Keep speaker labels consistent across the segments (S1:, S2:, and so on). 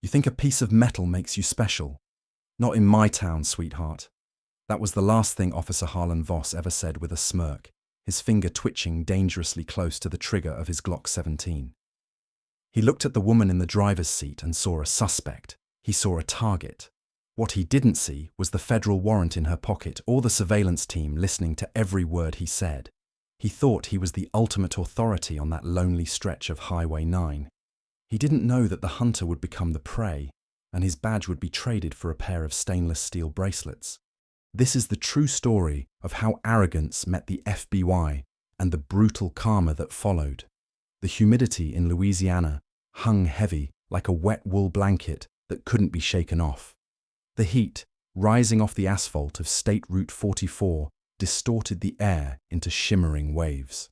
S1: You think a piece of metal makes you special? Not in my town, sweetheart. That was the last thing Officer Harlan Voss ever said with a smirk, his finger twitching dangerously close to the trigger of his Glock 17. He looked at the woman in the driver's seat and saw a suspect. He saw a target. What he didn't see was the federal warrant in her pocket or the surveillance team listening to every word he said. He thought he was the ultimate authority on that lonely stretch of Highway 9. He didn't know that the hunter would become the prey, and his badge would be traded for a pair of stainless steel bracelets. This is the true story of how arrogance met the FBI and the brutal karma that followed. The humidity in Louisiana hung heavy like a wet wool blanket that couldn't be shaken off. The heat, rising off the asphalt of State Route 44, distorted the air into shimmering waves.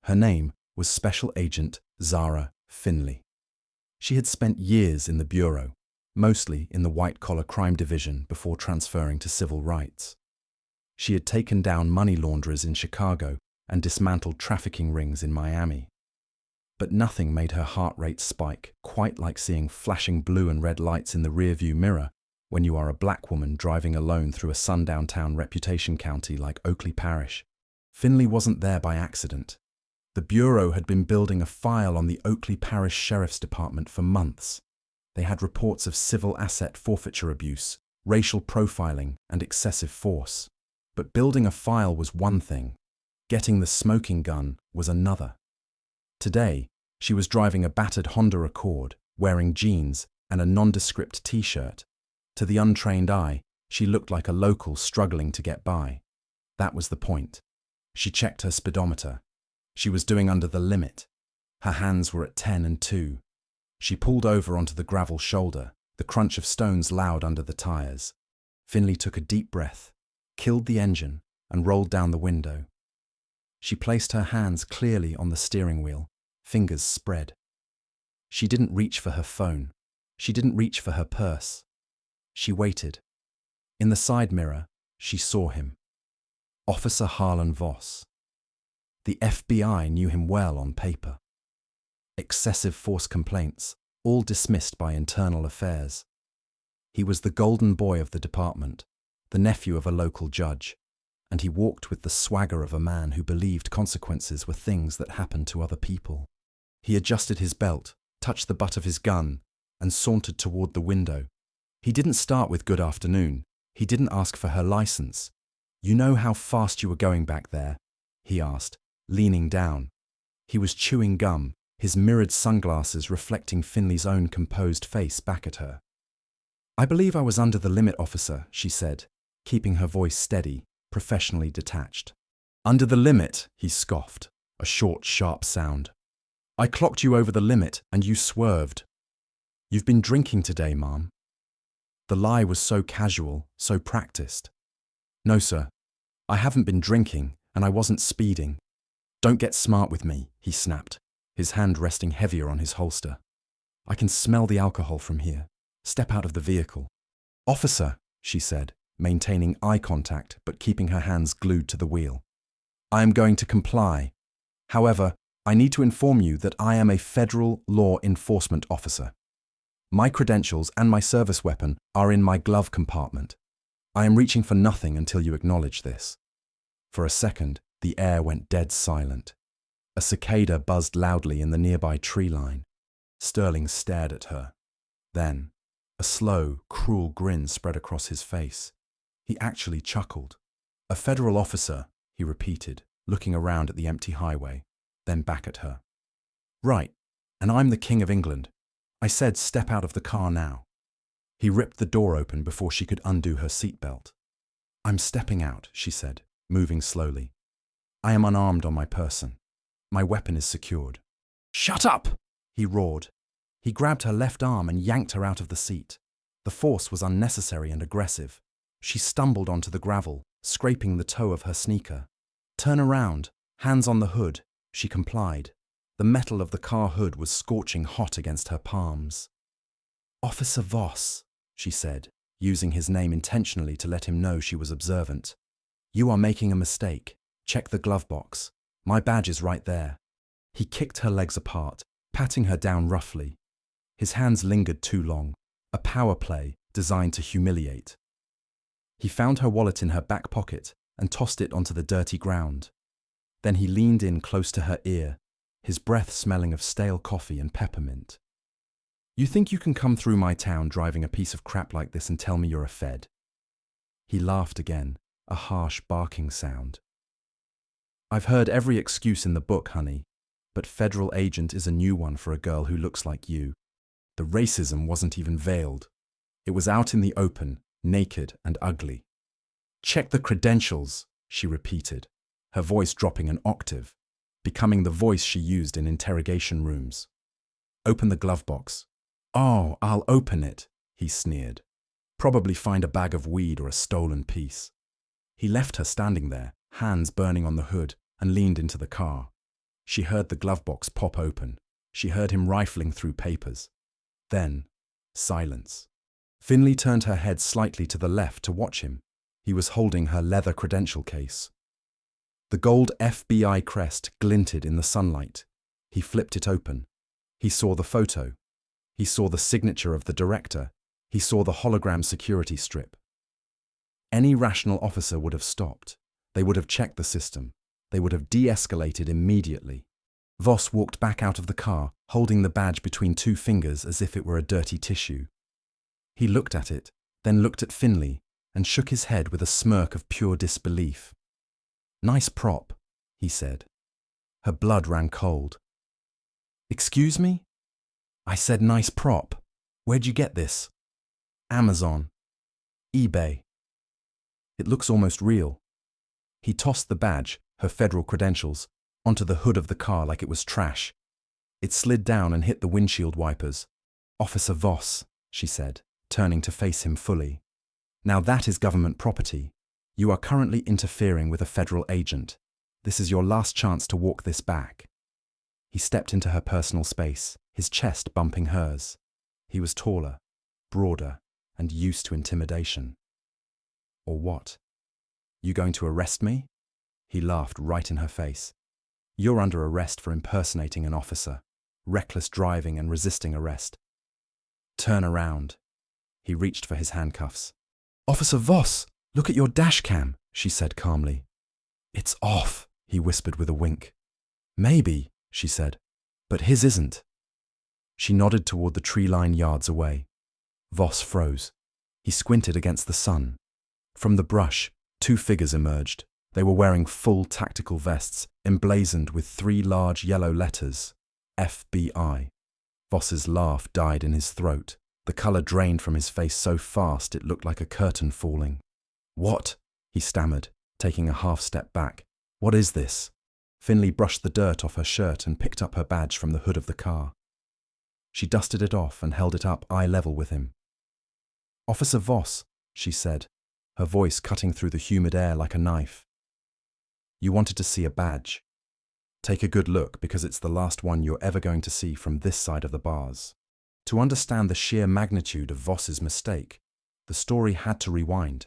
S1: Her name was Special Agent Zara Finley. She had spent years in the Bureau, mostly in the white-collar crime division before transferring to civil rights. She had taken down money launderers in Chicago and dismantled trafficking rings in Miami. But nothing made her heart rate spike quite like seeing flashing blue and red lights in the rearview mirror when you are a black woman driving alone through a sundown town reputation county like Oakley Parish. Finley wasn't there by accident. The Bureau had been building a file on the Oakley Parish Sheriff's Department for months. They had reports of civil asset forfeiture abuse, racial profiling, and excessive force. But building a file was one thing. Getting the smoking gun was another. Today, she was driving a battered Honda Accord, wearing jeans and a nondescript t-shirt. To the untrained eye, she looked like a local struggling to get by. That was the point. She checked her speedometer. She was doing under the limit. Her hands were at 10 and 2. She pulled over onto the gravel shoulder, the crunch of stones loud under the tires. Finley took a deep breath, killed the engine, and rolled down the window. She placed her hands clearly on the steering wheel, fingers spread. She didn't reach for her phone. She didn't reach for her purse. She waited. In the side mirror, she saw him. Officer Harlan Voss. The FBI knew him well on paper. Excessive force complaints, all dismissed by internal affairs. He was the golden boy of the department, the nephew of a local judge, and he walked with the swagger of a man who believed consequences were things that happened to other people. He adjusted his belt, touched the butt of his gun, and sauntered toward the window. He didn't start with good afternoon. He didn't ask for her license. You know how fast you were going back there? He asked, leaning down. He was chewing gum, his mirrored sunglasses reflecting Finley's own composed face back at her. I believe I was under the limit, officer, she said, keeping her voice steady, professionally detached. Under the limit, he scoffed, a short, sharp sound. I clocked you over the limit and you swerved. You've been drinking today, ma'am. The lie was so casual, so practiced. No, sir. I haven't been drinking, and I wasn't speeding. Don't get smart with me, he snapped, his hand resting heavier on his holster. I can smell the alcohol from here. Step out of the vehicle. Officer, she said, maintaining eye contact but keeping her hands glued to the wheel. I am going to comply. However, I need to inform you that I am a federal law enforcement officer. My credentials and my service weapon are in my glove compartment. I am reaching for nothing until you acknowledge this. For a second, the air went dead silent. A cicada buzzed loudly in the nearby tree line. Sterling stared at her. Then, a slow, cruel grin spread across his face. He actually chuckled. A federal officer, he repeated, looking around at the empty highway, then back at her. Right, and I'm the King of England. I said step out of the car now. He ripped the door open before she could undo her seatbelt. I'm stepping out, she said, moving slowly. I am unarmed on my person. My weapon is secured. Shut up! He roared. He grabbed her left arm and yanked her out of the seat. The force was unnecessary and aggressive. She stumbled onto the gravel, scraping the toe of her sneaker. Turn around, hands on the hood, she complied. The metal of the car hood was scorching hot against her palms. Officer Voss, she said, using his name intentionally to let him know she was observant. You are making a mistake. Check the glove box. My badge is right there. He kicked her legs apart, patting her down roughly. His hands lingered too long, a power play designed to humiliate. He found her wallet in her back pocket and tossed it onto the dirty ground. Then he leaned in close to her ear, his breath smelling of stale coffee and peppermint. "You think you can come through my town driving a piece of crap like this and tell me you're a Fed?" He laughed again, a harsh barking sound. "I've heard every excuse in the book, honey, but federal agent is a new one for a girl who looks like you. The racism wasn't even veiled. It was out in the open, naked and ugly." "Check the credentials," she repeated, her voice dropping an octave, becoming the voice she used in interrogation rooms. "Open the glove box." "Oh, I'll open it," he sneered. "Probably find a bag of weed or a stolen piece." He left her standing there, hands burning on the hood, and leaned into the car. She heard the glove box pop open. She heard him rifling through papers. Then, silence. Finley turned her head slightly to the left to watch him. He was holding her leather credential case. The gold FBI crest glinted in the sunlight. He flipped it open. He saw the photo. He saw the signature of the director. He saw the hologram security strip. Any rational officer would have stopped. They would have checked the system. They would have de-escalated immediately. Voss walked back out of the car, holding the badge between two fingers as if it were a dirty tissue. He looked at it, then looked at Finley, and shook his head with a smirk of pure disbelief. "Nice prop," he said. Her blood ran cold. "Excuse me?" "I said nice prop. Where'd you get this?" "Amazon. eBay. It looks almost real." He tossed the badge, her federal credentials, onto the hood of the car like it was trash. It slid down and hit the windshield wipers. "Officer Voss," she said, turning to face him fully. "Now that is government property. You are currently interfering with a federal agent. This is your last chance to walk this back." He stepped into her personal space, his chest bumping hers. He was taller, broader, and used to intimidation. "Or what? You going to arrest me?" He laughed right in her face. "You're under arrest for impersonating an officer, reckless driving and resisting arrest. Turn around." He reached for his handcuffs. "Officer Voss, look at your dash cam," she said calmly. "It's off," he whispered with a wink. "Maybe," she said, "but his isn't." She nodded toward the tree line yards away. Voss froze. He squinted against the sun. From the brush, two figures emerged. They were wearing full tactical vests, emblazoned with 3 large yellow letters, FBI. Voss's laugh died in his throat. The color drained from his face so fast it looked like a curtain falling. "What?" he stammered, taking a half step back. "What is this?" Finley brushed the dirt off her shirt and picked up her badge from the hood of the car. She dusted it off and held it up eye level with him. "Officer Voss," she said, her voice cutting through the humid air like a knife. "You wanted to see a badge. Take a good look because it's the last one you're ever going to see from this side of the bars." To understand the sheer magnitude of Voss's mistake, the story had to rewind.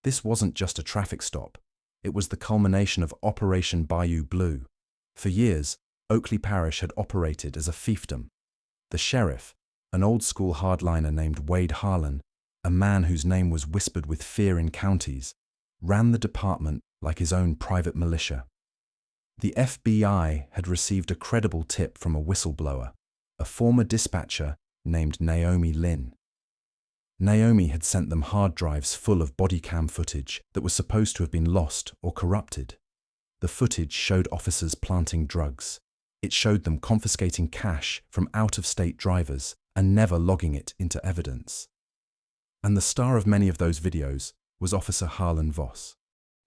S1: This wasn't just a traffic stop. It was the culmination of Operation Bayou Blue. For years, Oakley Parish had operated as a fiefdom. The sheriff, an old-school hardliner named Wade Harlan, a man whose name was whispered with fear in counties, ran the department like his own private militia. The FBI had received a credible tip from a whistleblower, a former dispatcher named Naomi Lynn. Naomi had sent them hard drives full of body cam footage that was supposed to have been lost or corrupted. The footage showed officers planting drugs. It showed them confiscating cash from out-of-state drivers and never logging it into evidence. And the star of many of those videos was Officer Harlan Voss.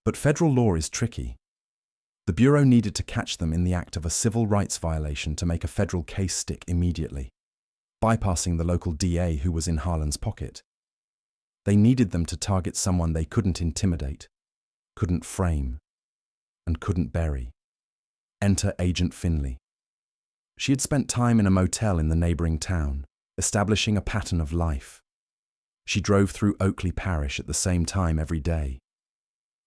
S1: But federal law is tricky. The Bureau needed to catch them in the act of a civil rights violation to make a federal case stick immediately, bypassing the local DA who was in Harlan's pocket. They needed them to target someone they couldn't intimidate, couldn't frame, and couldn't bury. Enter Agent Finley. She had spent time in a motel in the neighboring town, establishing a pattern of life. She drove through Oakley Parish at the same time every day.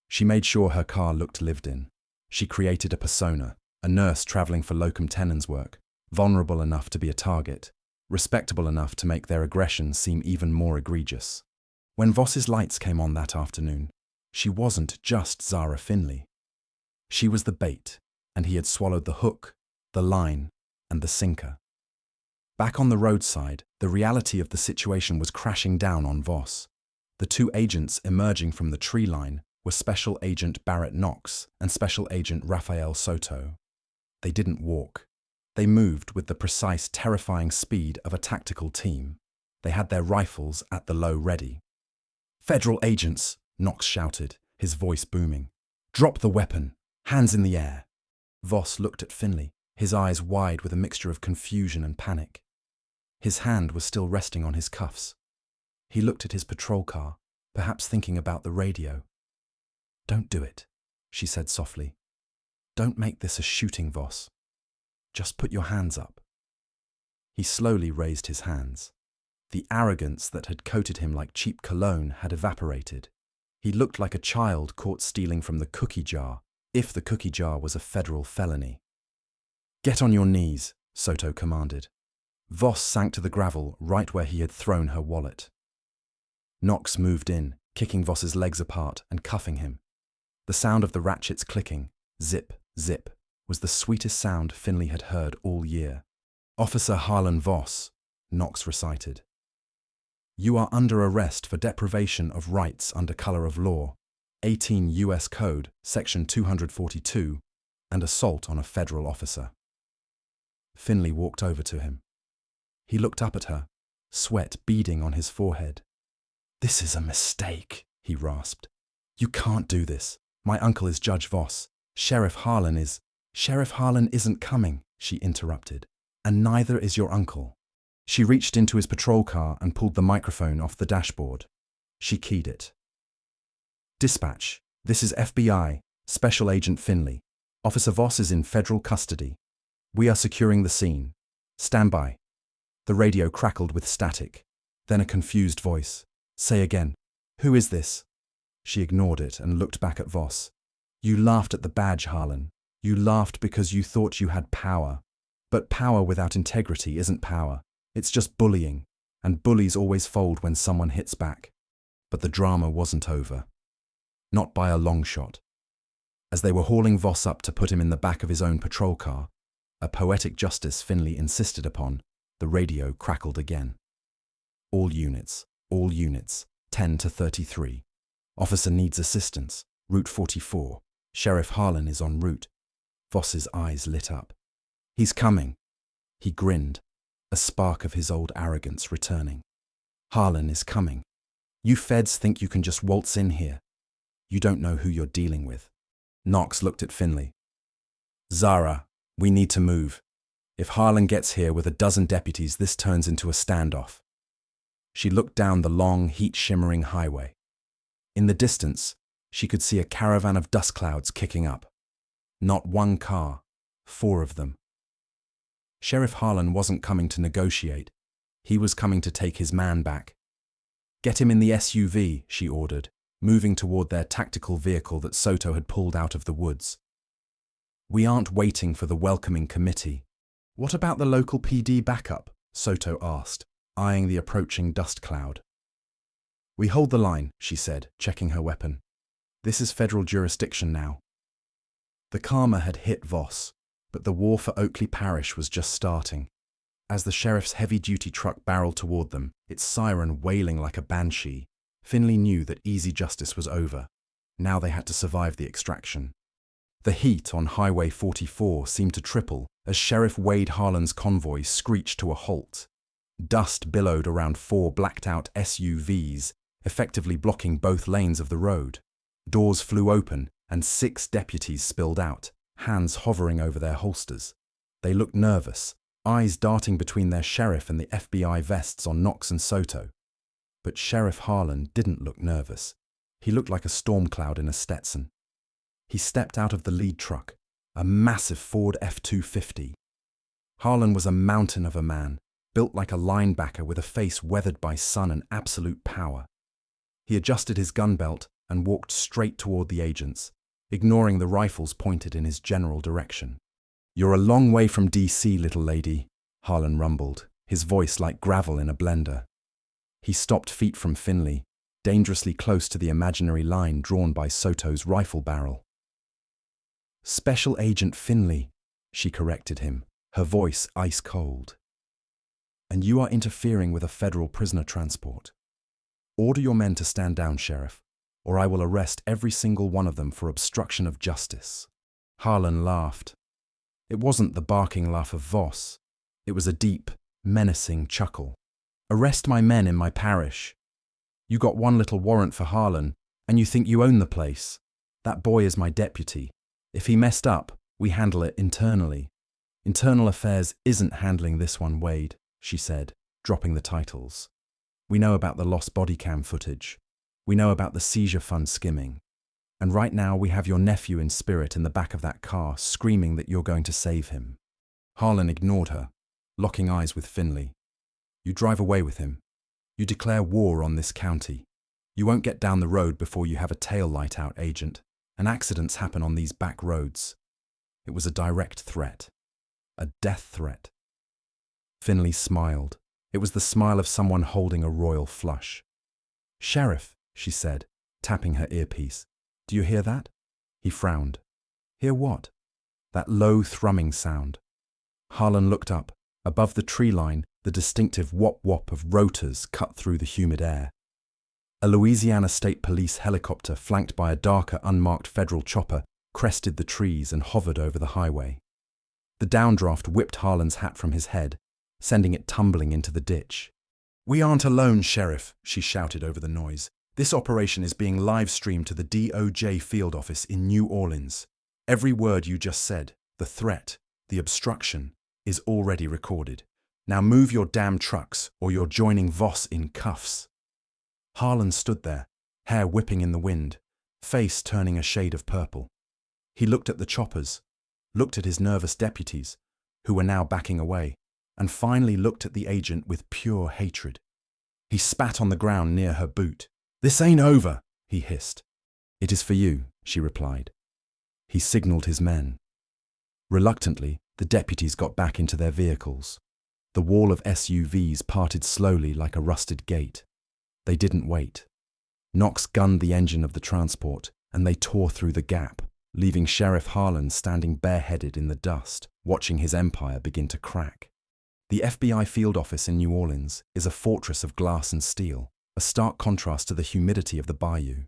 S1: She made sure her car looked lived in. She created a persona, a nurse traveling for locum tenens work, vulnerable enough to be a target, respectable enough to make their aggression seem even more egregious. When Voss's lights came on that afternoon, she wasn't just Zara Finley. She was the bait, and he had swallowed the hook, the line, and the sinker. Back on the roadside, the reality of the situation was crashing down on Voss. The two agents emerging from the tree line were Special Agent Barrett Knox and Special Agent Rafael Soto. They didn't walk. They moved with the precise, terrifying speed of a tactical team. They had their rifles at the low ready. "Federal agents," Knox shouted, his voice booming. "Drop the weapon. Hands in the air." Voss looked at Finley, his eyes wide with a mixture of confusion and panic. His hand was still resting on his cuffs. He looked at his patrol car, perhaps thinking about the radio. "Don't do it," she said softly. "Don't make this a shooting, Voss. Just put your hands up." He slowly raised his hands. The arrogance that had coated him like cheap cologne had evaporated. He looked like a child caught stealing from the cookie jar, if the cookie jar was a federal felony. "Get on your knees," Soto commanded. Voss sank to the gravel right where he had thrown her wallet. Knox moved in, kicking Voss's legs apart and cuffing him. The sound of the ratchets clicking, zip, zip, was the sweetest sound Finley had heard all year. "Officer Harlan Voss," Knox recited. "You are under arrest for deprivation of rights under color of law, 18 U.S. Code, Section 242, and assault on a federal officer." Finley walked over to him. He looked up at her, sweat beading on his forehead. "This is a mistake," he rasped. "You can't do this. My uncle is Judge Voss. Sheriff Harlan isn't coming," she interrupted. "And neither is your uncle." She reached into his patrol car and pulled the microphone off the dashboard. She keyed it. "Dispatch, this is FBI, Special Agent Finley. Officer Voss is in federal custody. We are securing the scene. Stand by." The radio crackled with static. Then a confused voice. "Say again. Who is this?" She ignored it and looked back at Voss. "You laughed at the badge, Harlan. You laughed because you thought you had power. But power without integrity isn't power. It's just bullying, and bullies always fold when someone hits back." But the drama wasn't over. Not by a long shot. As they were hauling Voss up to put him in the back of his own patrol car, a poetic justice Finley insisted upon, the radio crackled again. All units, 10 to 33. Officer needs assistance, Route 44. Sheriff Harlan is en route." Voss's eyes lit up. "He's coming." He grinned, a spark of his old arrogance returning. "Harlan is coming. You feds think you can just waltz in here. You don't know who you're dealing with." Knox looked at Finley. "Zara, we need to move. If Harlan gets here with a dozen deputies, this turns into a standoff." She looked down the long, heat-shimmering highway. In the distance, she could see a caravan of dust clouds kicking up. Not one car, 4 of them. Sheriff Harlan wasn't coming to negotiate. He was coming to take his man back. "Get him in the SUV," she ordered, moving toward their tactical vehicle that Soto had pulled out of the woods. "We aren't waiting for the welcoming committee." "What about the local PD backup?" Soto asked, eyeing the approaching dust cloud. "We hold the line," she said, checking her weapon. "This is federal jurisdiction now." The karma had hit Voss, but the war for Oakley Parish was just starting. As the sheriff's heavy-duty truck barreled toward them, its siren wailing like a banshee, Finley knew that easy justice was over. Now they had to survive the extraction. The heat on Highway 44 seemed to triple as Sheriff Wade Harlan's convoy screeched to a halt. Dust billowed around 4 blacked-out SUVs, effectively blocking both lanes of the road. Doors flew open, and 6 deputies spilled out, hands hovering over their holsters. They looked nervous, eyes darting between their sheriff and the FBI vests on Knox and Soto. But Sheriff Harlan didn't look nervous. He looked like a storm cloud in a Stetson. He stepped out of the lead truck, a massive Ford F-250. Harlan was a mountain of a man, built like a linebacker with a face weathered by sun and absolute power. He adjusted his gun belt and walked straight toward the agents, ignoring the rifles pointed in his general direction. "You're a long way from D.C., little lady," Harlan rumbled, his voice like gravel in a blender. He stopped feet from Finley, dangerously close to the imaginary line drawn by Soto's rifle barrel. "Special Agent Finley," she corrected him, her voice ice cold. "And you are interfering with a federal prisoner transport. Order your men to stand down, Sheriff, or I will arrest every single one of them for obstruction of justice." Harlan laughed. It wasn't the barking laugh of Voss. It was a deep, menacing chuckle. "Arrest my men in my parish. You got one little warrant for Harlan, and you think you own the place. That boy is my deputy. If he messed up, we handle it internally." "Internal affairs isn't handling this one, Wade," she said, dropping the titles. "We know about the lost body cam footage. We know about the seizure fund skimming. And right now we have your nephew in spirit in the back of that car, screaming that you're going to save him." Harlan ignored her, locking eyes with Finley. "You drive away with him. You declare war on this county. You won't get down the road before you have a tail light out, Agent, and accidents happen on these back roads." It was a direct threat. A death threat. Finley smiled. It was the smile of someone holding a royal flush. "Sheriff," she said, tapping her earpiece. "Do you hear that?" He frowned. "Hear what?" "That low thrumming sound." Harlan looked up. Above the tree line, the distinctive whop-whop of rotors cut through the humid air. A Louisiana State Police helicopter flanked by a darker, unmarked federal chopper crested the trees and hovered over the highway. The downdraft whipped Harlan's hat from his head, sending it tumbling into the ditch. "We aren't alone, Sheriff," she shouted over the noise. "This operation is being live-streamed to the DOJ field office in New Orleans. Every word you just said, the threat, the obstruction, is already recorded. Now move your damn trucks, or you're joining Voss in cuffs." Harlan stood there, hair whipping in the wind, face turning a shade of purple. He looked at the choppers, looked at his nervous deputies, who were now backing away, and finally looked at the agent with pure hatred. He spat on the ground near her boot. "This ain't over," he hissed. "It is for you," she replied. He signaled his men. Reluctantly, the deputies got back into their vehicles. The wall of SUVs parted slowly like a rusted gate. They didn't wait. Knox gunned the engine of the transport, and they tore through the gap, leaving Sheriff Harlan standing bareheaded in the dust, watching his empire begin to crack. The FBI field office in New Orleans is a fortress of glass and steel, a stark contrast to the humidity of the bayou.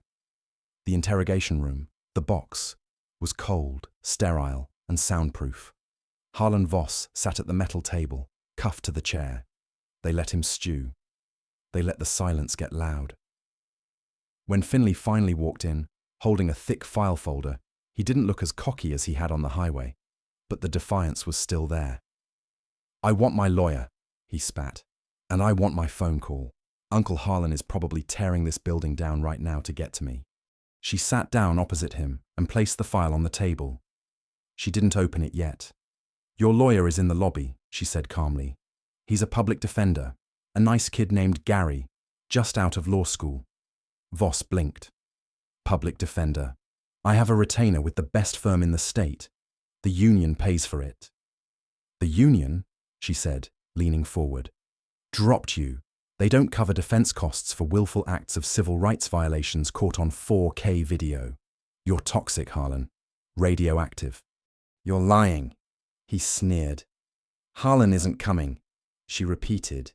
S1: The interrogation room, the box, was cold, sterile, and soundproof. Harlan Voss sat at the metal table, cuffed to the chair. They let him stew. They let the silence get loud. When Finley finally walked in, holding a thick file folder, he didn't look as cocky as he had on the highway, but the defiance was still there. "I want my lawyer," he spat, "and I want my phone call. Uncle Harlan is probably tearing this building down right now to get to me." She sat down opposite him and placed the file on the table. She didn't open it yet. "Your lawyer is in the lobby," she said calmly. "He's a public defender, a nice kid named Gary, just out of law school." Voss blinked. "Public defender. I have a retainer with the best firm in the state. The union pays for it." "The union?" she said, leaning forward. "Dropped you. They don't cover defense costs for willful acts of civil rights violations caught on 4K video. You're toxic, Harlan. Radioactive." "You're lying," he sneered. "Harlan isn't coming," she repeated.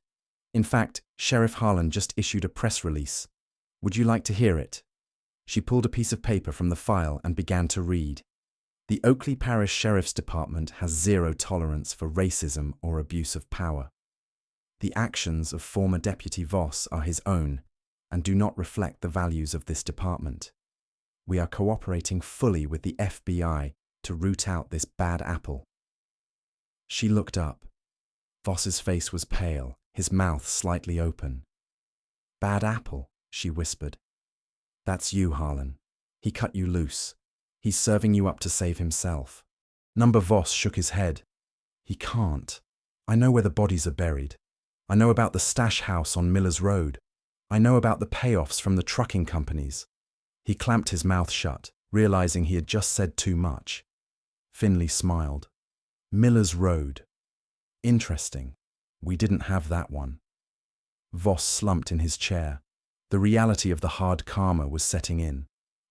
S1: "In fact, Sheriff Harlan just issued a press release. Would you like to hear it?" She pulled a piece of paper from the file and began to read. "The Oakley Parish Sheriff's Department has zero tolerance for racism or abuse of power. The actions of former Deputy Voss are his own and do not reflect the values of this department. We are cooperating fully with the FBI to root out this bad apple." She looked up. Voss's face was pale, his mouth slightly open. "Bad apple," she whispered. "That's you, Harlan. He cut you loose. He's serving you up to save himself." Number Voss shook his head. "He can't. I know where the bodies are buried. I know about the stash house on Miller's Road. I know about the payoffs from the trucking companies." He clamped his mouth shut, realizing he had just said too much. Finley smiled. "Miller's Road. Interesting. We didn't have that one. Voss slumped in his chair. The reality of the hard karma was setting in.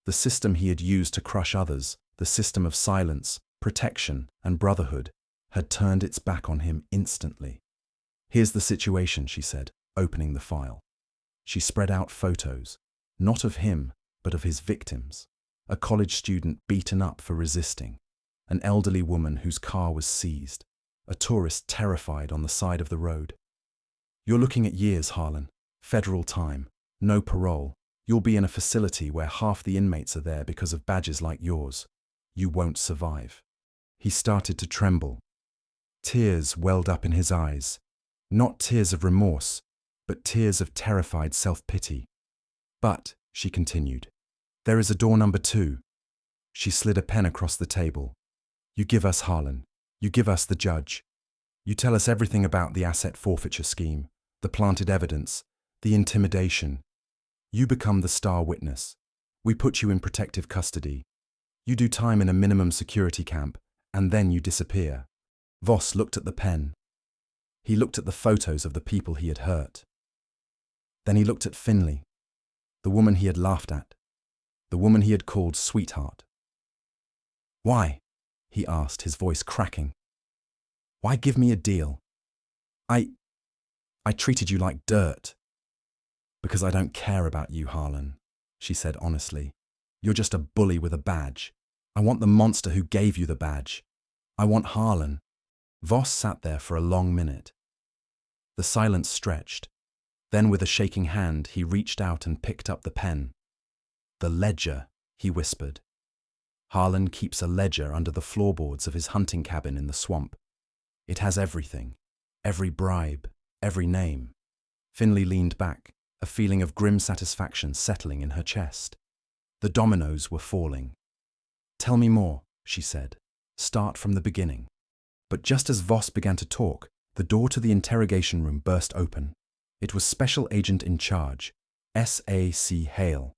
S1: The system he had used to crush others, the system of silence, protection, and brotherhood, had turned its back on him instantly. Here's the situation, she said, opening the file. She spread out photos, not of him, but of his victims. A college student beaten up for resisting, an elderly woman whose car was seized, a tourist terrified on the side of the road. You're looking at years, Harlan. Federal time, no parole. You'll be in a facility where half the inmates are there because of badges like yours. You won't survive. He started to tremble. Tears welled up in his eyes. Not tears of remorse, but tears of terrified self-pity. But, she continued, there is a door number 2. She slid a pen across the table. You give us Harlan. You give us the judge. You tell us everything about the asset forfeiture scheme, the planted evidence, the intimidation. You become the star witness. We put you in protective custody. You do time in a minimum security camp, and then you disappear. Voss looked at the pen. He looked at the photos of the people he had hurt. Then he looked at Finley, the woman he had laughed at, the woman he had called sweetheart. Why? He asked, his voice cracking. Why give me a deal? I treated you like dirt. Because I don't care about you, Harlan, she said honestly. You're just a bully with a badge. I want the monster who gave you the badge. I want Harlan. Voss sat there for a long minute. The silence stretched. Then with a shaking hand, he reached out and picked up the pen. The ledger, he whispered. Harlan keeps a ledger under the floorboards of his hunting cabin in the swamp. It has everything, every bribe, every name. Finley leaned back, a feeling of grim satisfaction settling in her chest. The dominoes were falling. Tell me more, she said. Start from the beginning. But just as Voss began to talk, the door to the interrogation room burst open. It was Special Agent in Charge, S.A.C. Hale.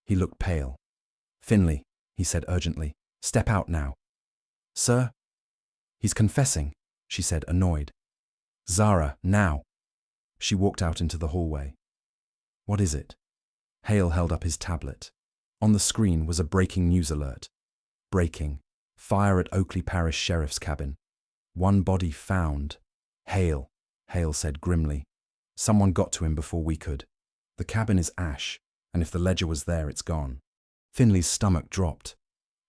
S1: He looked pale. Finley, he said urgently, step out now. Sir? He's confessing, she said, annoyed. Zara, now. She walked out into the hallway. What is it? Hale held up his tablet. On the screen was a breaking news alert. Breaking. Fire at Oakley Parish Sheriff's cabin. 1 body found. Hale said grimly. Someone got to him before we could. The cabin is ash, and if the ledger was there, it's gone. Finley's stomach dropped.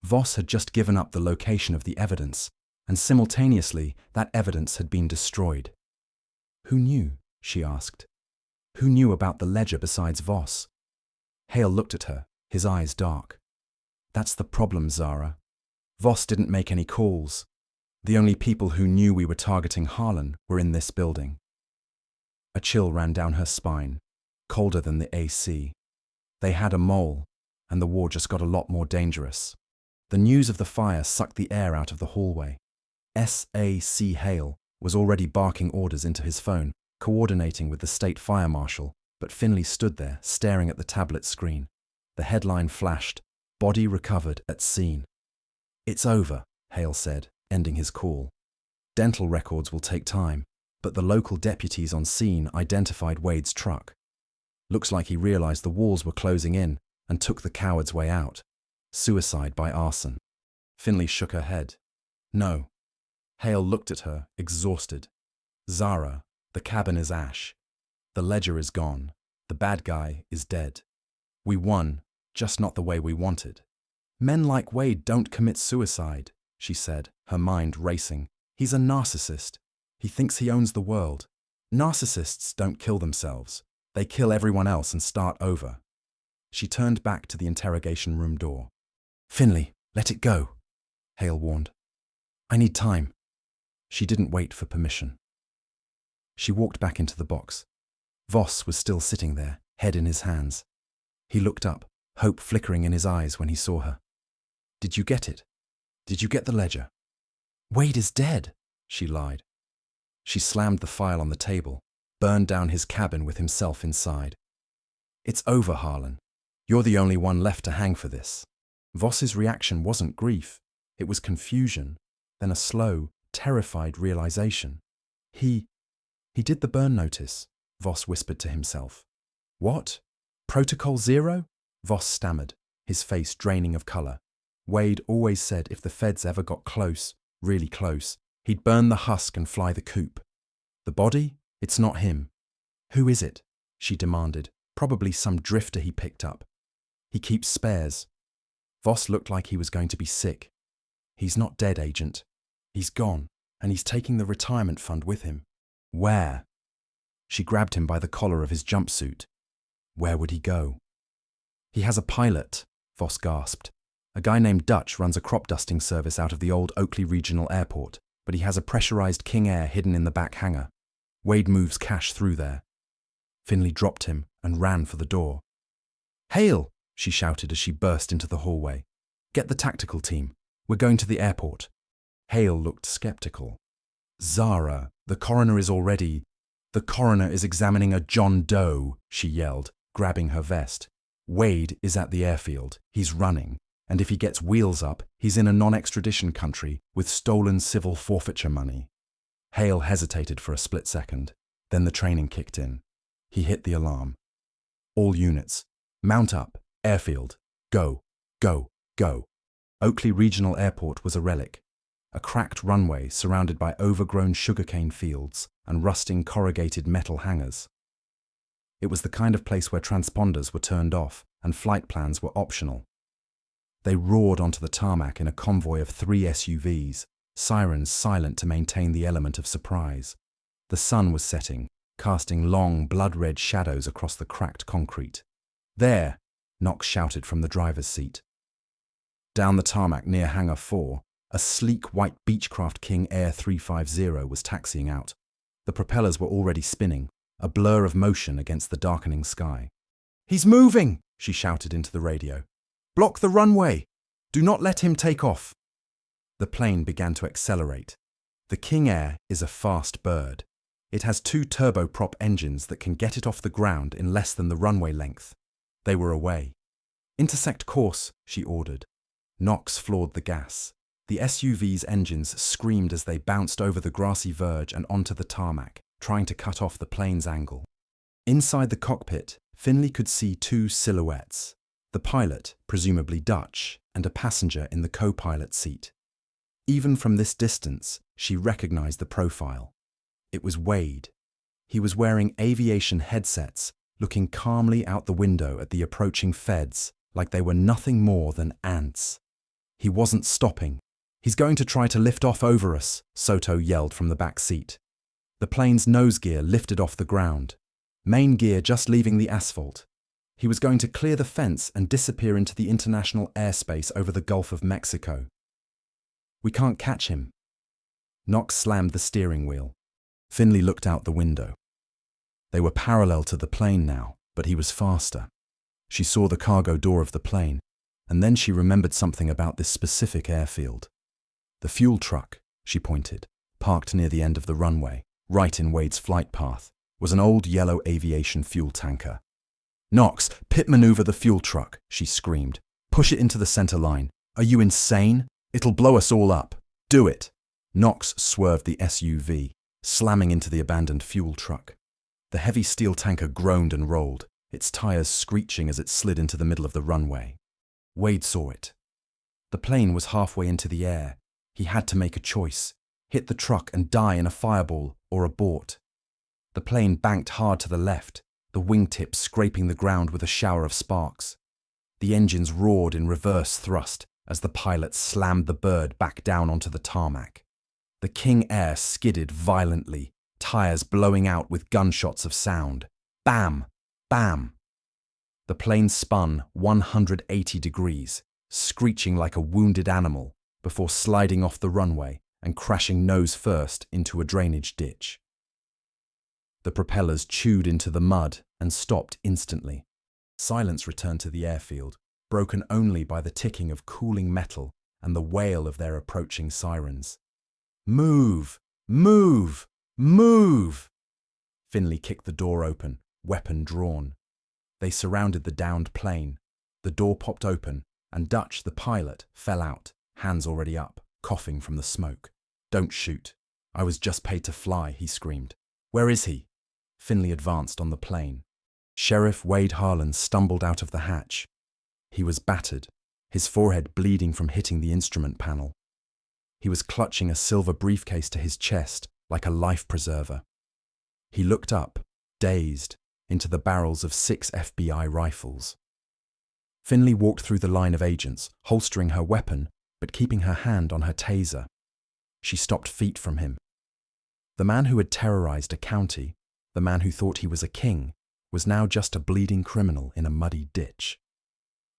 S1: Voss had just given up the location of the evidence, and simultaneously that evidence had been destroyed. Who knew? She asked. Who knew about the ledger besides Voss? Hale looked at her, his eyes dark. That's the problem, Zara. Voss didn't make any calls. The only people who knew we were targeting Harlan were in this building. A chill ran down her spine, colder than the AC. They had a mole, and the war just got a lot more dangerous. The news of the fire sucked the air out of the hallway. S.A.C. Hale was already barking orders into his phone, coordinating with the state fire marshal, but Finley stood there, staring at the tablet screen. The headline flashed, Body recovered at scene. It's over, Hale said, ending his call. Dental records will take time, but the local deputies on scene identified Wade's truck. Looks like he realized the walls were closing in and took the coward's way out. Suicide by arson. Finley shook her head. No. Hale looked at her, exhausted. Zara, the cabin is ash. The ledger is gone. The bad guy is dead. We won, just not the way we wanted. Men like Wade don't commit suicide, she said, her mind racing. He's a narcissist. He thinks he owns the world. Narcissists don't kill themselves. They kill everyone else and start over. She turned back to the interrogation room door. Finley, let it go, Hale warned. I need time. She didn't wait for permission. She walked back into the box. Voss was still sitting there, head in his hands. He looked up, hope flickering in his eyes when he saw her. Did you get it? Did you get the ledger? Wade is dead, she lied. She slammed the file on the table, burned down his cabin with himself inside. It's over, Harlan. You're the only one left to hang for this. Voss's reaction wasn't grief. It was confusion, then a slow, terrified realization. He He did the burn notice, Voss whispered to himself. What? Protocol 0? Voss stammered, his face draining of colour. Wade always said if the feds ever got close, really close, he'd burn the husk and fly the coop. The body? It's not him. Who is it? She demanded. Probably some drifter he picked up. He keeps spares. Voss looked like he was going to be sick. He's not dead, Agent. He's gone, and he's taking the retirement fund with him. Where? She grabbed him by the collar of his jumpsuit. Where would he go? He has a pilot, Voss gasped. A guy named Dutch runs a crop dusting service out of the old Oakley Regional Airport, but he has a pressurized King Air hidden in the back hangar. Wade moves cash through there. Finley dropped him and ran for the door. Hail, she shouted as she burst into the hallway. Get the tactical team. We're going to the airport. Hale looked skeptical. Zara, the coroner is already... The coroner is examining a John Doe, she yelled, grabbing her vest. Wade is at the airfield. He's running. And if he gets wheels up, he's in a non-extradition country with stolen civil forfeiture money. Hale hesitated for a split second. Then the training kicked in. He hit the alarm. All units. Mount up. Airfield. Go. Go. Go. Oakley Regional Airport was a relic. A cracked runway surrounded by overgrown sugarcane fields and rusting corrugated metal hangars. It was the kind of place where transponders were turned off and flight plans were optional. They roared onto the tarmac in a convoy of 3 SUVs, sirens silent to maintain the element of surprise. The sun was setting, casting long, blood-red shadows across the cracked concrete. There, Knox shouted from the driver's seat. Down the tarmac near Hangar 4, a sleek white Beechcraft King Air 350 was taxiing out. The propellers were already spinning, a blur of motion against the darkening sky. "He's moving!" she shouted into the radio. "Block the runway! Do not let him take off!" The plane began to accelerate. The King Air is a fast bird. It has 2 turboprop engines that can get it off the ground in less than the runway length. They were away. "Intersect course," she ordered. Knox floored the gas. The SUV's engines screamed as they bounced over the grassy verge and onto the tarmac, trying to cut off the plane's angle. Inside the cockpit, Finley could see 2 silhouettes. The pilot, presumably Dutch, and a passenger in the co-pilot seat. Even from this distance, she recognized the profile. It was Wade. He was wearing aviation headsets, looking calmly out the window at the approaching feds like they were nothing more than ants. He wasn't stopping. "He's going to try to lift off over us," Soto yelled from the back seat. The plane's nose gear lifted off the ground. Main gear just leaving the asphalt. He was going to clear the fence and disappear into the international airspace over the Gulf of Mexico. "We can't catch him." Knox slammed the steering wheel. Finley looked out the window. They were parallel to the plane now, but he was faster. She saw the cargo door of the plane, and then she remembered something about this specific airfield. The fuel truck, she pointed, parked near the end of the runway, right in Wade's flight path, was an old yellow aviation fuel tanker. "Knox, pit maneuver the fuel truck," she screamed. "Push it into the center line. Are you insane? It'll blow us all up. Do it." Knox swerved the SUV, slamming into the abandoned fuel truck. The heavy steel tanker groaned and rolled, its tires screeching as it slid into the middle of the runway. Wade saw it. The plane was halfway into the air. He had to make a choice, hit the truck and die in a fireball or abort. The plane banked hard to the left, the wingtips scraping the ground with a shower of sparks. The engines roared in reverse thrust as the pilot slammed the bird back down onto the tarmac. The King Air skidded violently, tires blowing out with gunshots of sound. Bam! Bam! The plane spun 180 degrees, screeching like a wounded animal, before sliding off the runway and crashing nose first into a drainage ditch. The propellers chewed into the mud and stopped instantly. Silence returned to the airfield, broken only by the ticking of cooling metal and the wail of their approaching sirens. "Move! Move! Move!" Finley kicked the door open, weapon drawn. They surrounded the downed plane. The door popped open, and Dutch, the pilot, fell out, hands already up, coughing from the smoke. "Don't shoot. I was just paid to fly," he screamed. Where is he? Finley advanced on the plane. Sheriff Wade Harlan stumbled out of the hatch. He was battered, his forehead bleeding from hitting the instrument panel. He was clutching a silver briefcase to his chest like a life preserver. He looked up, dazed, into the barrels of 6 FBI rifles. Finley walked through the line of agents, holstering her weapon, but keeping her hand on her taser. She stopped feet from him. The man who had terrorized a county, the man who thought he was a king, was now just a bleeding criminal in a muddy ditch.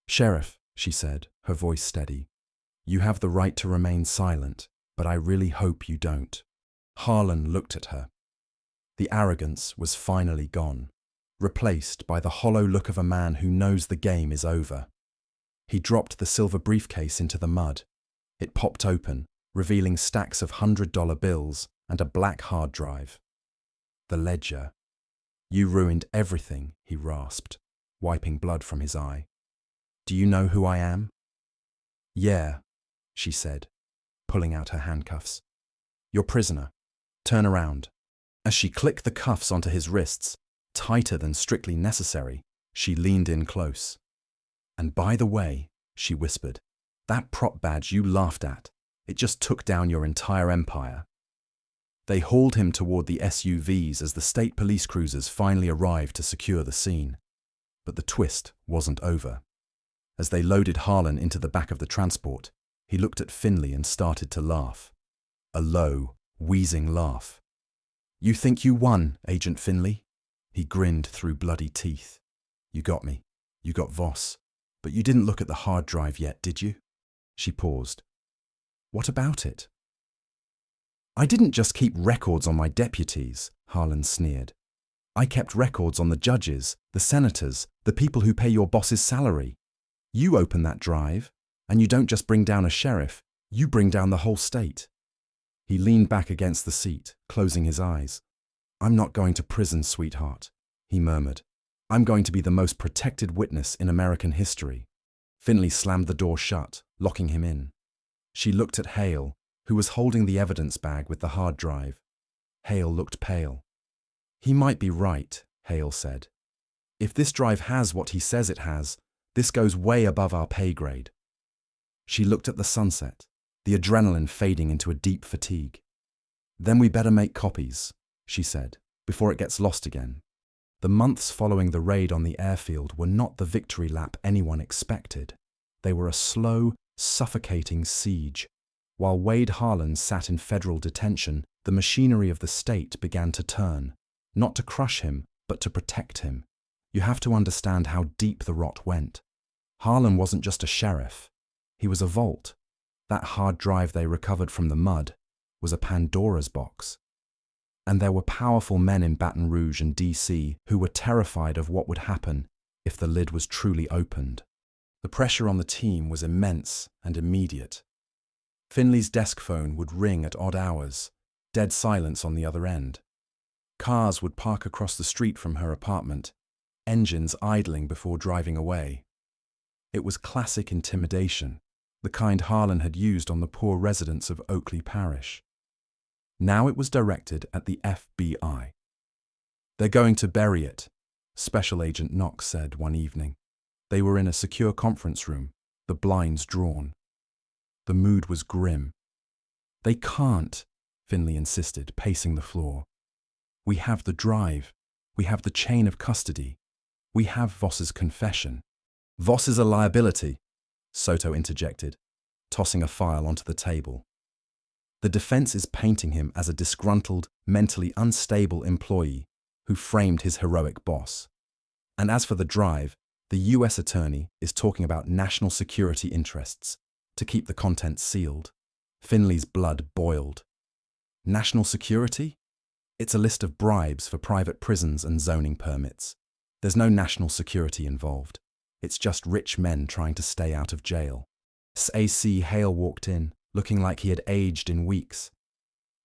S1: "Sheriff," she said, her voice steady, "you have the right to remain silent, but I really hope you don't." Harlan looked at her. The arrogance was finally gone, replaced by the hollow look of a man who knows the game is over. He dropped the silver briefcase into the mud. It popped open, revealing stacks of $100 bills and a black hard drive. The ledger. "You ruined everything," he rasped, wiping blood from his eye. "Do you know who I am?" "Yeah," she said, pulling out her handcuffs. "You're prisoner. Turn around." As she clicked the cuffs onto his wrists, tighter than strictly necessary, she leaned in close. "And by the way," she whispered, "that prop badge you laughed at, it just took down your entire empire." They hauled him toward the SUVs as the state police cruisers finally arrived to secure the scene. But the twist wasn't over. As they loaded Harlan into the back of the transport, he looked at Finley and started to laugh. A low, wheezing laugh. "You think you won, Agent Finley?" He grinned through bloody teeth. "You got me. You got Voss. But you didn't look at the hard drive yet, did you?" She paused. "What about it?" "I didn't just keep records on my deputies," Harlan sneered. "I kept records on the judges, the senators, the people who pay your boss's salary. You open that drive, and you don't just bring down a sheriff, you bring down the whole state." He leaned back against the seat, closing his eyes. "I'm not going to prison, sweetheart," he murmured. "I'm going to be the most protected witness in American history." Finley slammed the door shut, locking him in. She looked at Hale, who was holding the evidence bag with the hard drive. Hale looked pale. "He might be right," Hale said. "If this drive has what he says it has, this goes way above our pay grade." She looked at the sunset, the adrenaline fading into a deep fatigue. "Then we better make copies," she said, "before it gets lost again." The months following the raid on the airfield were not the victory lap anyone expected. They were a slow, suffocating siege. While Wade Harlan sat in federal detention, the machinery of the state began to turn, not to crush him, but to protect him. You have to understand how deep the rot went. Harlan wasn't just a sheriff. He was a vault. That hard drive they recovered from the mud was a Pandora's box. And there were powerful men in Baton Rouge and D.C. who were terrified of what would happen if the lid was truly opened. The pressure on the team was immense and immediate. Finley's desk phone would ring at odd hours, dead silence on the other end. Cars would park across the street from her apartment, engines idling before driving away. It was classic intimidation, the kind Harlan had used on the poor residents of Oakley Parish. Now it was directed at the FBI. "They're going to bury it," Special Agent Knox said one evening. They were in a secure conference room, the blinds drawn. The mood was grim. "They can't," Finley insisted, pacing the floor. "We have the drive. We have the chain of custody. We have Voss's confession." "Voss is a liability," Soto interjected, tossing a file onto the table. "The defense is painting him as a disgruntled, mentally unstable employee who framed his heroic boss. And as for the drive, the U.S. attorney is talking about national security interests to keep the contents sealed." Finley's blood boiled. National security? It's a list of bribes for private prisons and zoning permits. There's no national security involved. It's just rich men trying to stay out of jail. S.A.C. Hale walked in, looking like he had aged in weeks.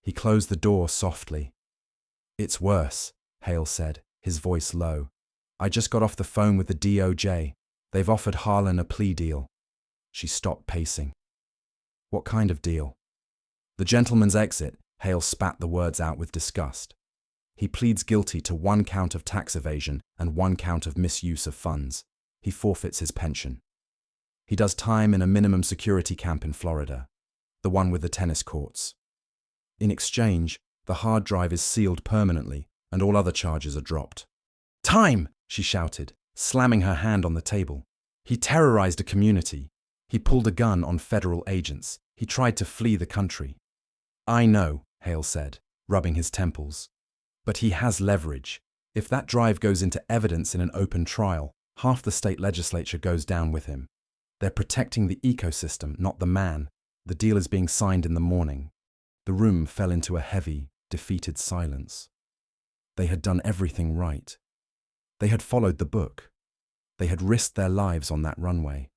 S1: He closed the door softly. "It's worse," Hale said, his voice low. "I just got off the phone with the DOJ. They've offered Harlan a plea deal." She stopped pacing. "What kind of deal?" "The gentleman's exit," Hale spat the words out with disgust. He pleads guilty to 1 count of tax evasion and 1 count of misuse of funds. He forfeits his pension. He does time in a minimum security camp in Florida, the one with the tennis courts. In exchange, the hard drive is sealed permanently and all other charges are dropped. "Time!" she shouted, slamming her hand on the table. He terrorized a community. He pulled a gun on federal agents. He tried to flee the country. "I know," Hale said, rubbing his temples. "But he has leverage. If that drive goes into evidence in an open trial, half the state legislature goes down with him. They're protecting the ecosystem, not the man. The deal is being signed in the morning." The room fell into a heavy, defeated silence. They had done everything right. They had followed the book. They had risked their lives on that runway.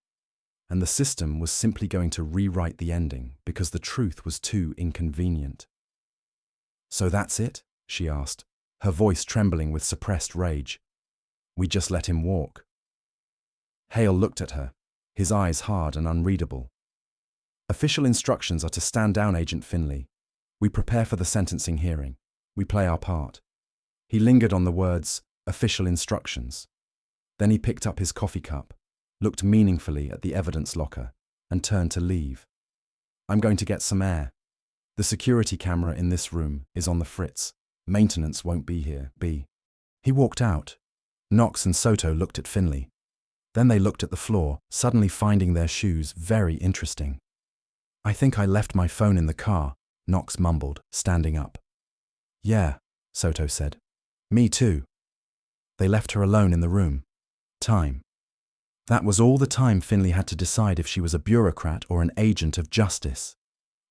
S1: And the system was simply going to rewrite the ending because the truth was too inconvenient. "So that's it?" she asked, her voice trembling with suppressed rage. "We just let him walk." Hale looked at her, his eyes hard and unreadable. "Official instructions are to stand down, Agent Finley. We prepare for the sentencing hearing. We play our part." He lingered on the words, "official instructions." Then he picked up his coffee cup, looked meaningfully at the evidence locker, and turned to leave. "I'm going to get some air. The security camera in this room is on the fritz. Maintenance won't be here, B." He walked out. Knox and Soto looked at Finley. Then they looked at the floor, suddenly finding their shoes very interesting. "I think I left my phone in the car," Knox mumbled, standing up. "Yeah," Soto said. "Me too." They left her alone in the room. Time. That was all the time Finley had to decide if she was a bureaucrat or an agent of justice.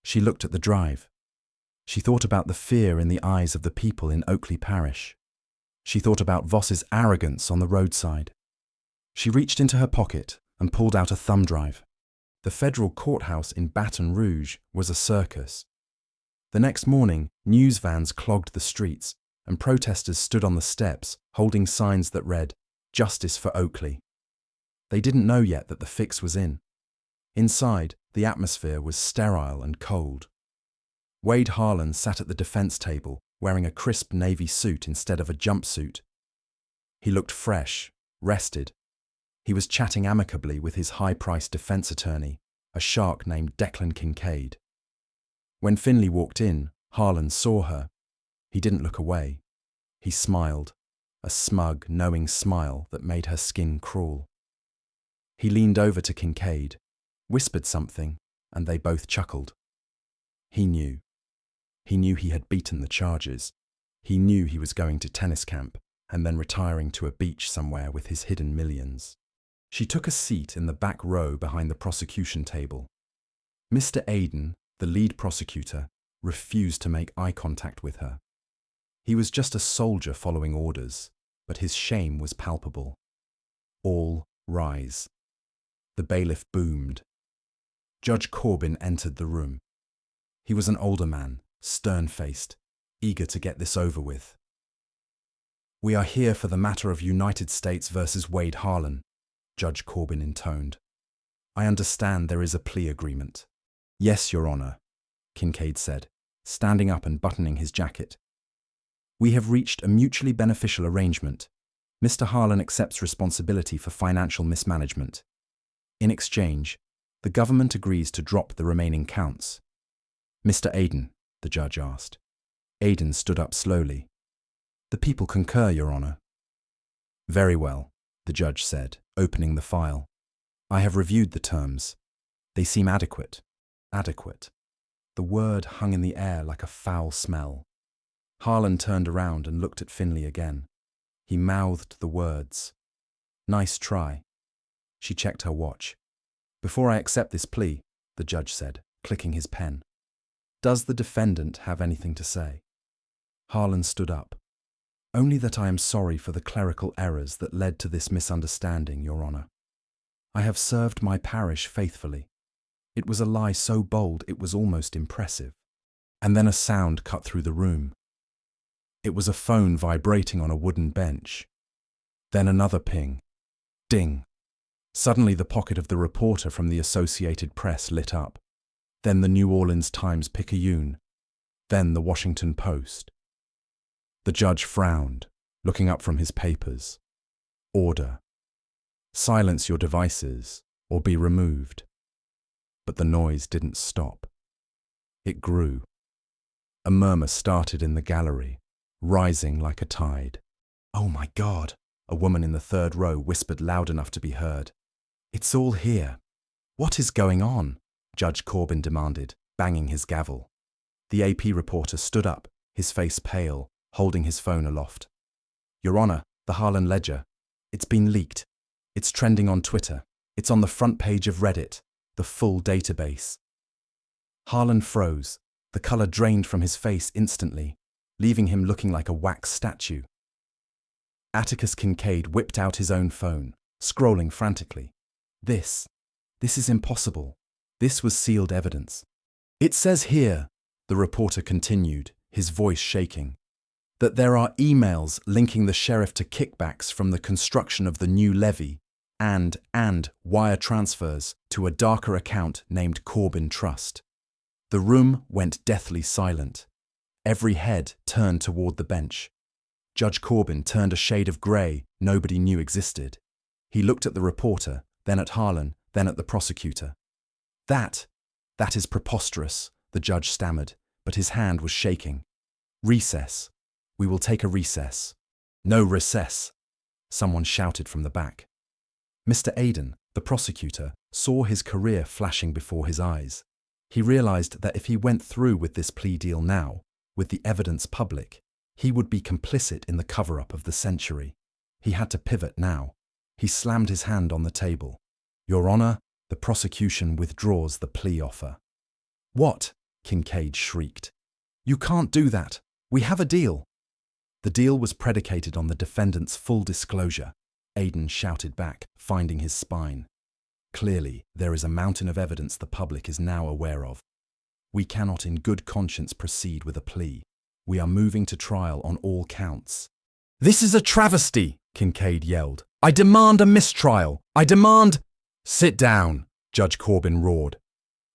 S1: She looked at the drive. She thought about the fear in the eyes of the people in Oakley Parish. She thought about Voss's arrogance on the roadside. She reached into her pocket and pulled out a thumb drive. The federal courthouse in Baton Rouge was a circus. The next morning, news vans clogged the streets, and protesters stood on the steps holding signs that read, "Justice for Oakley." They didn't know yet that the fix was in. Inside, the atmosphere was sterile and cold. Wade Harlan sat at the defense table, wearing a crisp navy suit instead of a jumpsuit. He looked fresh, rested. He was chatting amicably with his high-priced defense attorney, a shark named Declan Kincaid. When Finley walked in, Harlan saw her. He didn't look away. He smiled, a smug, knowing smile that made her skin crawl. He leaned over to Kincaid, whispered something, and they both chuckled. He knew. He knew he had beaten the charges. He knew he was going to tennis camp and then retiring to a beach somewhere with his hidden millions. She took a seat in the back row behind the prosecution table. Mr. Aiden, the lead prosecutor, refused to make eye contact with her. He was just a soldier following orders, but his shame was palpable. All rise. The bailiff boomed. Judge Corbin entered the room. He was an older man, stern-faced, eager to get this over with. "We are here for the matter of United States versus Wade Harlan," Judge Corbin intoned. "I understand there is a plea agreement." "Yes, Your Honor," Kincaid said, standing up and buttoning his jacket. "We have reached a mutually beneficial arrangement. Mr. Harlan accepts responsibility for financial mismanagement. In exchange, the government agrees to drop the remaining counts." "Mr. Aiden," the judge asked. Aiden stood up slowly. "The people concur, Your Honor." "Very well," the judge said, opening the file. "I have reviewed the terms. They seem adequate." Adequate. The word hung in the air like a foul smell. Harlan turned around and looked at Finley again. He mouthed the words. "Nice try." She checked her watch. "Before I accept this plea," the judge said, clicking his pen, "does the defendant have anything to say?" Harlan stood up. "Only that I am sorry for the clerical errors that led to this misunderstanding, Your Honor. I have served my parish faithfully. It was a lie so bold it was almost impressive." And then a sound cut through the room. It was a phone vibrating on a wooden bench. Then another ping. Ding. Suddenly the pocket of the reporter from the Associated Press lit up. Then the New Orleans Times-Picayune. Then the Washington Post. The judge frowned, looking up from his papers. Order. Silence your devices or be removed. But the noise didn't stop. It grew. A murmur started in the gallery, rising like a tide. "Oh my God," a woman in the third row whispered loud enough to be heard. "It's all here." "What is going on?" Judge Corbin demanded, banging his gavel. The AP reporter stood up, his face pale, holding his phone aloft. "Your Honor, the Harlan Ledger. It's been leaked. It's trending on Twitter. It's on the front page of Reddit, the full database." Harlan froze. The color drained from his face instantly, leaving him looking like a wax statue. Atticus Kincaid whipped out his own phone, scrolling frantically. This is impossible. This was sealed evidence. "It says here," the reporter continued, his voice shaking, "that there are emails linking the sheriff to kickbacks from the construction of the new levee and wire transfers to a darker account named Corbin Trust." The room went deathly silent. Every head turned toward the bench. Judge Corbin turned a shade of grey nobody knew existed. He looked at the reporter, then at Harlan, then at the prosecutor. That is preposterous," the judge stammered, but his hand was shaking. "Recess. We will take a recess." "No recess," someone shouted from the back. Mr. Aiden, the prosecutor, saw his career flashing before his eyes. He realized that if he went through with this plea deal now, with the evidence public, he would be complicit in the cover-up of the century. He had to pivot now. He slammed his hand on the table. "Your Honor, the prosecution withdraws the plea offer." "What?" Kincaid shrieked. "You can't do that. We have a deal." "The deal was predicated on the defendant's full disclosure," Aiden shouted back, finding his spine. "Clearly, there is a mountain of evidence the public is now aware of. We cannot in good conscience proceed with a plea. We are moving to trial on all counts." "This is a travesty," Kincaid yelled. "I demand a mistrial. I demand—" "Sit down," Judge Corbin roared.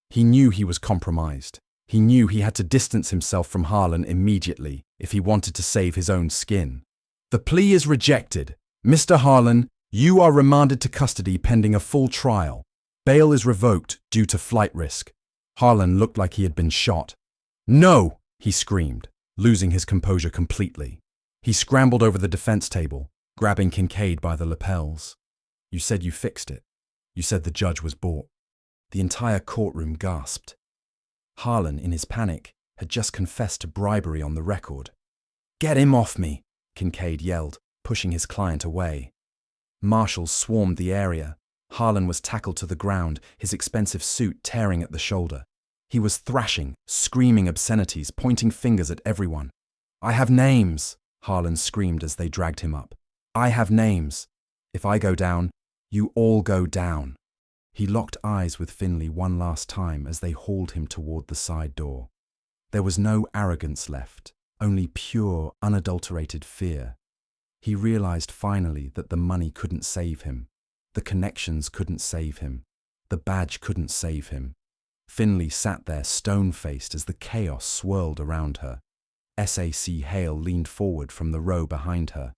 S1: He knew he was compromised. He knew he had to distance himself from Harlan immediately if he wanted to save his own skin. "The plea is rejected. Mr. Harlan, you are remanded to custody pending a full trial. Bail is revoked due to flight risk." Harlan looked like he had been shot. "No!" he screamed, losing his composure completely. He scrambled over the defense table, grabbing Kincaid by the lapels. "You said you fixed it. You said the judge was bought." The entire courtroom gasped. Harlan, in his panic, had just confessed to bribery on the record. "Get him off me!" Kincaid yelled, pushing his client away. Marshals swarmed the area. Harlan was tackled to the ground, his expensive suit tearing at the shoulder. He was thrashing, screaming obscenities, pointing fingers at everyone. "I have names," Harlan screamed as they dragged him up. "I have names. If I go down, you all go down." He locked eyes with Finley one last time as they hauled him toward the side door. There was no arrogance left, only pure, unadulterated fear. He realized finally that the money couldn't save him. The connections couldn't save him. The badge couldn't save him. Finley sat there stone-faced as the chaos swirled around her. SAC Hale leaned forward from the row behind her.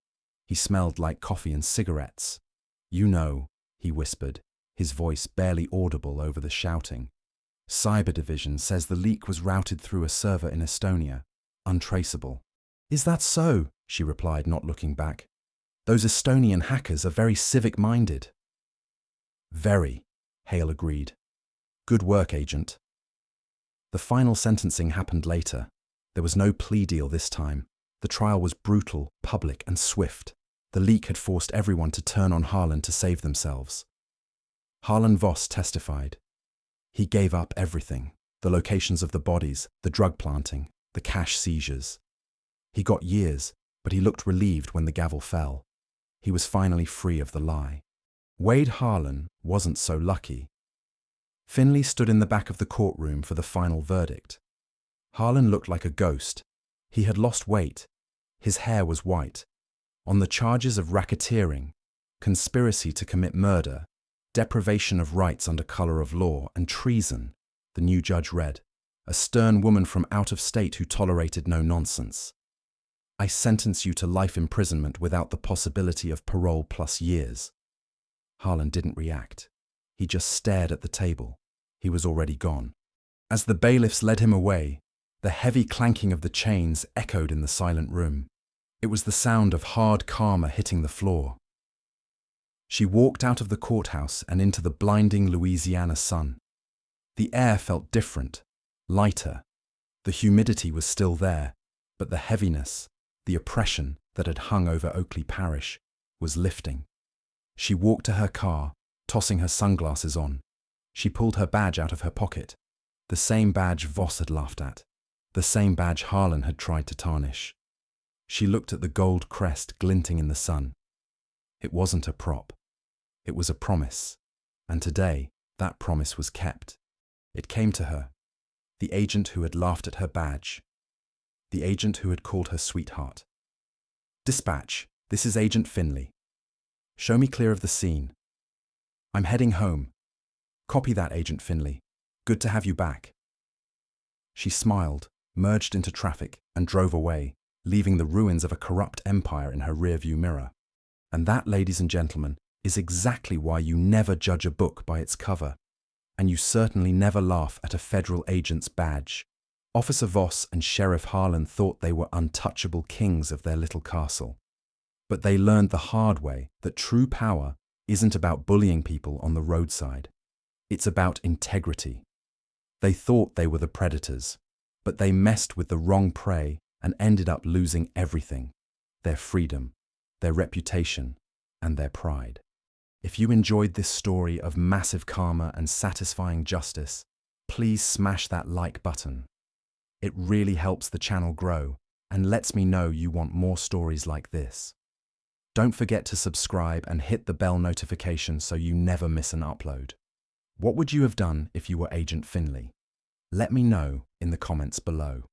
S1: He smelled like coffee and cigarettes. "You know," he whispered, his voice barely audible over the shouting. "Cyber Division says the leak was routed through a server in Estonia. Untraceable." "Is that so?" she replied, not looking back. "Those Estonian hackers are very civic-minded." "Very," Hale agreed. "Good work, Agent." The final sentencing happened later. There was no plea deal this time. The trial was brutal, public, and swift. The leak had forced everyone to turn on Harlan to save themselves. Harlan Voss testified. He gave up everything: the locations of the bodies, the drug planting, the cash seizures. He got years, but he looked relieved when the gavel fell. He was finally free of the lie. Wade Harlan wasn't so lucky. Finley stood in the back of the courtroom for the final verdict. Harlan looked like a ghost. He had lost weight. His hair was white. On the charges of racketeering, conspiracy to commit murder, deprivation of rights under color of law, and treason, the new judge read, a stern woman from out of state who tolerated no nonsense. I sentence you to life imprisonment without the possibility of parole plus years. Harlan didn't react. He just stared at the table. He was already gone. As the bailiffs led him away, the heavy clanking of the chains echoed in the silent room. It was the sound of hard karma hitting the floor. She walked out of the courthouse and into the blinding Louisiana sun. The air felt different, lighter. The humidity was still there, but the heaviness, the oppression that had hung over Oakley Parish, was lifting. She walked to her car, tossing her sunglasses on. She pulled her badge out of her pocket. The same badge Voss had laughed at. The same badge Harlan had tried to tarnish. She looked at the gold crest glinting in the sun. It wasn't a prop. It was a promise. And today, that promise was kept. It came to her. The agent who had laughed at her badge. The agent who had called her sweetheart. Dispatch, this is Agent Finley. Show me clear of the scene. I'm heading home. Copy that, Agent Finley. Good to have you back. She smiled, merged into traffic, and drove away, leaving the ruins of a corrupt empire in her rearview mirror. And that, ladies and gentlemen, is exactly why you never judge a book by its cover. And you certainly never laugh at a federal agent's badge. Officer Voss and Sheriff Harlan thought they were untouchable kings of their little castle. But they learned the hard way that true power isn't about bullying people on the roadside. It's about integrity. They thought they were the predators, but they messed with the wrong prey and ended up losing everything: their freedom, their reputation, and their pride. If you enjoyed this story of massive karma and satisfying justice, please smash that like button. It really helps the channel grow and lets me know you want more stories like this. Don't forget to subscribe and hit the bell notification so you never miss an upload. What would you have done if you were Agent Finley? Let me know in the comments below.